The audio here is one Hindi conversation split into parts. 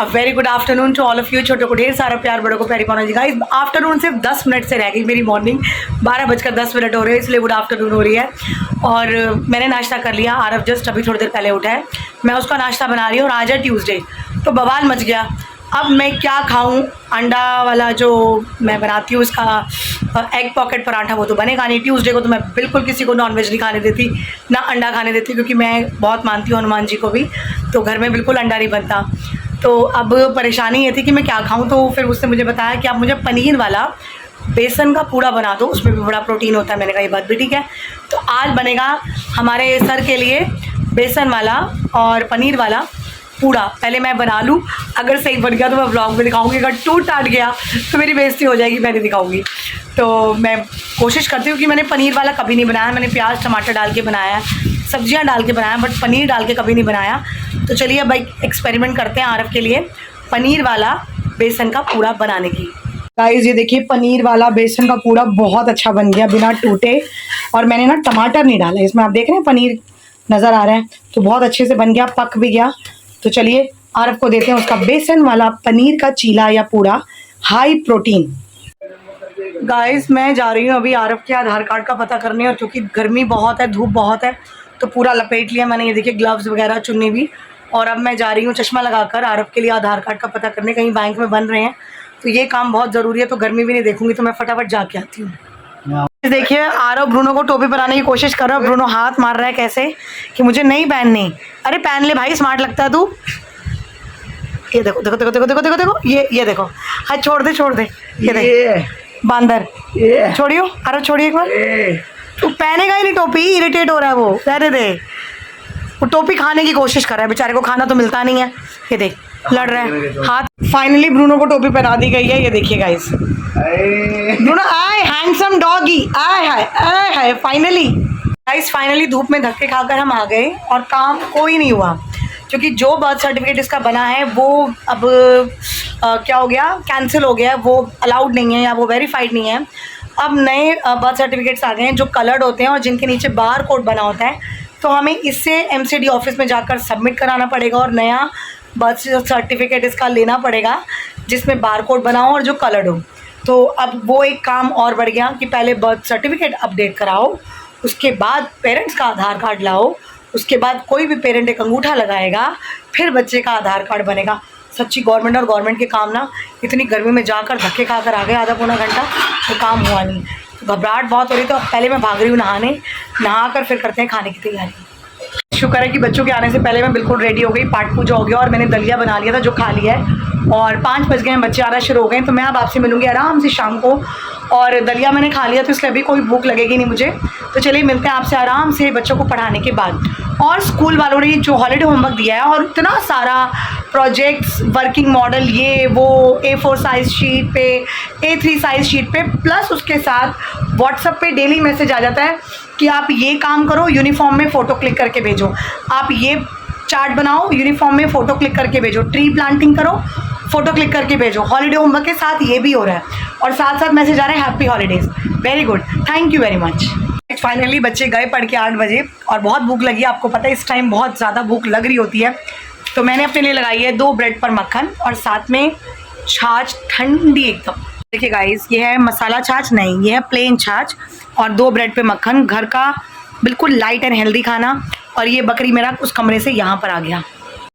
A very good afternoon to all of you. छोटों को ढेर सारा प्यार, बड़ों को प्यारी पाना जी। गाइस आफ्टरनून सिर्फ 10 मिनट से रह गई मेरी मॉर्निंग, 12:10 हो रहे हैं, इसलिए गुड आफ्टरनून हो रही है। और मैंने नाश्ता कर लिया। आरव जस्ट अभी थोड़ी देर पहले उठा है, मैं उसका नाश्ता बना रही हूँ। और आज है ट्यूसडे, तो बवाल मच गया। अब मैं क्या खाऊं? अंडा वाला जो मैं बनाती हूँ उसका एग पॉकेट पराठा, वो तो बनेगा नहीं। ट्यूसडे को तो मैं बिल्कुल किसी को नॉनवेज नहीं खाने देती, ना अंडा खाने देती, क्योंकि मैं बहुत मानती हूँ हनुमान जी को भी, तो घर में बिल्कुल अंडा नहीं बनता। तो अब परेशानी ये थी कि मैं क्या खाऊं, तो फिर उसने मुझे बताया कि आप मुझे पनीर वाला बेसन का पूड़ा बना दो, उसमें भी बड़ा प्रोटीन होता है। मैंने कहा ये बात भी ठीक है। तो आज बनेगा हमारे सर के लिए बेसन वाला और पनीर वाला पूड़ा। पहले मैं बना लूँ, अगर सही बन गया तो मैं ब्लॉग में दिखाऊंगी, अगर टूट टाट गया तो मेरी बेइज्जती हो जाएगी, मैं नहीं दिखाऊंगी। तो मैं कोशिश करती हूँ कि मैंने पनीर वाला कभी नहीं बनाया। मैंने प्याज टमाटर डाल के बनाया है, सब्जियाँ डाल के बनाया, बट पनीर डाल के कभी नहीं बनाया। तो चलिए अब एक एक्सपेरिमेंट करते हैं आरव के लिए पनीर वाला बेसन का पूड़ा बनाने की। गाइस ये देखिए, पनीर वाला बेसन का पूड़ा बहुत अच्छा बन गया बिना टूटे। और मैंने ना टमाटर नहीं डाला इसमें, आप देख रहे हैं पनीर नज़र आ रहा है, तो बहुत अच्छे से बन गया, पक भी गया। तो चलिए आरव को देते हैं उसका बेसन वाला पनीर का चीला या पूड़ा, हाई प्रोटीन। गाइस मैं जा रही हूँ अभी आरव के आधार कार्ड का पता करने, और क्योंकि गर्मी बहुत है, धूप बहुत है, तो पूरा लपेट लिया मैंने। ये देखिए ग्लव्स वगैरह, चुन्नी भी। और अब मैं जा रही हूँ चश्मा लगाकर आरव के लिए आधार कार्ड का पता करने। कहीं बैंक में बन रहे हैं, तो ये काम बहुत ज़रूरी है, तो गर्मी भी नहीं देखूंगी, तो मैं फटाफट जाके आती हूँ। देखिए आरव ब्रूनो को टोपी पहनाने की कोशिश कर रहा है। ब्रूनो हाथ मार रहा है कैसे कि मुझे नहीं पहननी। अरे पहन ले भाई, स्मार्ट लगता है तू। ये देखो देखो देखो देखो देखो देखो देखो, ये देखो। हाँ छोड़ दे छोड़ दे, ये देख बांदर, छोड़ियो आरव, छोड़िए एक बार। तू पहनेगा ही नहीं टोपी, इरिटेट हो रहा है वो, रहने दे। वो टोपी खाने की कोशिश कर रहा है, बेचारे को खाना तो मिलता नहीं है। ये देख लड़ रहा है हाथ। फाइनली ब्रूनो को टोपी पहना दी गई है। ये देखिए गाइस, ब्रूनो आए हैंडसम डॉगी, आए हाय फाइनली। गाइस फाइनली धूप में धक्के खाकर हम आ गए, और काम कोई नहीं हुआ, क्योंकि जो बर्थ सर्टिफिकेट इसका बना है वो अब क्या हो गया, कैंसिल हो गया है। वो अलाउड नहीं है या वो वेरीफाइड नहीं है। अब नए बर्थ सर्टिफिकेट्स आ गए हैं जो कलर्ड होते हैं और जिनके नीचे बार कोड बना होता है। तो हमें इससे एमसीडी ऑफिस में जाकर सबमिट कराना पड़ेगा और नया बर्थ सर्टिफिकेट इसका लेना पड़ेगा, जिसमें बार कोड बना हो और जो कलर्ड हो। तो अब वो एक काम और बढ़ गया कि पहले बर्थ सर्टिफिकेट अपडेट कराओ, उसके बाद पेरेंट्स का आधार कार्ड लाओ, उसके बाद कोई भी पेरेंट एक अंगूठा लगाएगा, फिर बच्चे का आधार कार्ड बनेगा। सच्ची गवर्नमेंट के काम ना, इतनी गर्मी में जाकर धक्के खाकर आ गए आधा पौना घंटा, तो काम हुआ नहीं। तो घबराहट बहुत हो रही, तो पहले मैं भाग रही हूँ नहाने, नहाकर फिर करते हैं खाने की तैयारी। शुक्र है कि बच्चों के आने से पहले मैं बिल्कुल रेडी हो गई, पाठ पूजा हो गया, और मैंने दलिया बना लिया था जो खा लिया है। और 5 बज गए हैं, बच्चे आना शुरू हो गए, तो मैं अब आपसे मिलूंगी आराम से शाम को। और दलिया मैंने खा लिया, तो इसलिए अभी कोई भूख लगेगी नहीं मुझे। तो चलिए मिलते हैं आपसे आराम से बच्चों को पढ़ाने के बाद। और स्कूल वालों ने जो हॉलीडे होमवर्क दिया है, और इतना सारा प्रोजेक्ट्स, वर्किंग मॉडल, ये वो, A4 साइज़ शीट पे, A3 साइज़ शीट पे, प्लस उसके साथ व्हाट्सएप पे डेली मैसेज आ जाता है कि आप ये काम करो, यूनिफॉर्म में फ़ोटो क्लिक करके भेजो, आप ये चार्ट बनाओ, यूनिफॉर्म में फ़ोटो क्लिक करके भेजो, ट्री प्लांटिंग करो, फ़ोटो क्लिक करके भेजो। हॉलीडे होमवर्क के साथ ये भी हो रहा है, और साथ साथ मैसेज आ रहे हैं happy holidays. Very good, thank you very much. Finally बच्चे गए पढ़ के 8 बजे, और बहुत भूख लगी। आपको पता है इस टाइम बहुत ज़्यादा भूख लग रही होती है। तो मैंने अपने लिए लगाई है 2 ब्रेड पर मक्खन, और साथ में छाछ ठंडी एकदम। देखिए गाइस, ये है मसाला छाछ नहीं, ये है प्लेन छाछ, और 2 ब्रेड पे मक्खन, घर का बिल्कुल लाइट एंड हेल्दी खाना। और ये बकरी मेरा उस कमरे से यहाँ पर आ गया।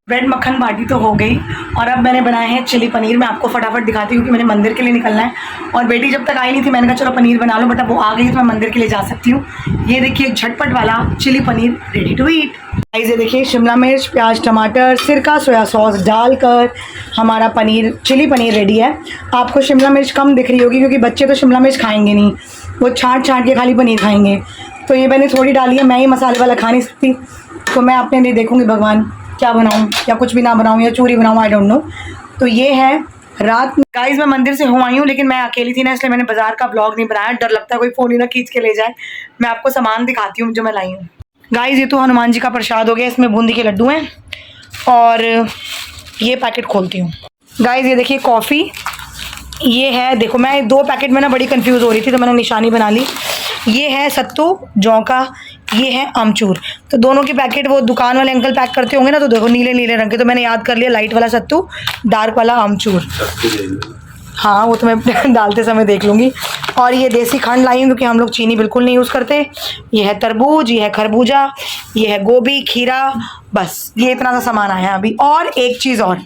ब्रेड मक्खन बाटी तो हो गई, और अब मैंने बनाए हैं चिली पनीर। मैं आपको फटाफट दिखाती हूँ कि मैंने मंदिर के लिए निकलना है, और बेटी जब तक आई नहीं थी मैंने कहा चलो पनीर बना लो, बट अब वो आ गई तो मैं मंदिर के लिए जा सकती हूँ। ये देखिए झटपट वाला chilli paneer ready to eat. Guys ये देखिए शिमला मिर्च, प्याज, टमाटर, सिरका, सोया सॉस डालकर हमारा पनीर, चिली पनीर रेडी है। आपको शिमला मिर्च कम दिख रही होगी, क्योंकि बच्चे तो शिमला मिर्च खाएंगे नहीं, वो छाँट के खाली पनीर खाएंगे। तो ये मैंने थोड़ी डाली है, मैं ही मसाले वाला खा नहीं सकती, तो मैं अपने लिए देखूँगी भगवान क्या बनाऊं, या कुछ भी ना बनाऊं, या चूरी बनाऊं, आई डोंट नो। तो ये है रात में। गाइस मैं मंदिर से हो आई हूँ, लेकिन मैं अकेली थी ना, इसलिए मैंने बाजार का ब्लॉग नहीं बनाया। डर लगता है कोई फ़ोन ही ना खींच के ले जाए। मैं आपको सामान दिखाती हूँ जो मैं लाई हूँ। गाइस ये तो हनुमान जी का प्रसाद हो गया, इसमें बूंदी के लड्डू हैं, और ये पैकेट खोलती हूँ। गाइस ये देखिए कॉफ़ी, ये है, देखो मैं 2 पैकेट में ना बड़ी कंफ्यूज हो रही थी, तो मैंने निशानी बना ली। ये है सत्तू जौ का, ये है आमचूर। तो दोनों के पैकेट वो दुकान वाले अंकल पैक करते होंगे ना, तो देखो नीले नीले रंग के, तो मैंने याद कर लिया, लाइट वाला सत्तू, डार्क वाला आमचूर। हाँ वो तो मैं डालते समय देख लूँगी। और ये देसी खंड लाई हूँ क्योंकि हम लोग चीनी बिल्कुल नहीं यूज़ करते। ये है तरबूज, ये है खरबूजा, ये है गोभी, खीरा, बस ये इतना सा सामान आया है अभी। और एक चीज़ और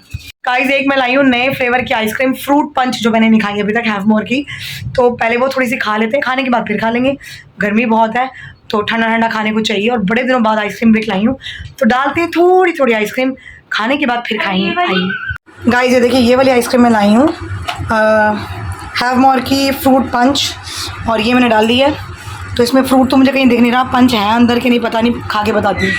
गाइस, एक मैं लाई हूँ नए फ्लेवर की आइसक्रीम, फ्रूट पंच, जो मैंने नहीं खाई अभी तक, हैवमोर की। तो पहले वो थोड़ी सी खा लेते हैं, खाने के बाद फिर खा लेंगे, गर्मी बहुत है तो ठंडा ठंडा खाने को चाहिए। और बड़े दिनों बाद आइसक्रीम ब्रेक लाई हूँ, तो डालते हैं थोड़ी थोड़ी आइसक्रीम, खाने के बाद फिर खाएंगे। आइए गाइस, ये देखिए ये वाली आइसक्रीम मैं लाई हूँ, हैवमोर की फ्रूट पंच, और ये मैंने डाल दी है। तो इसमें फ्रूट तो मुझे कहीं दिख नहीं रहा, पंच है अंदर के नहीं, पता नहीं, खा के बताती हूँ।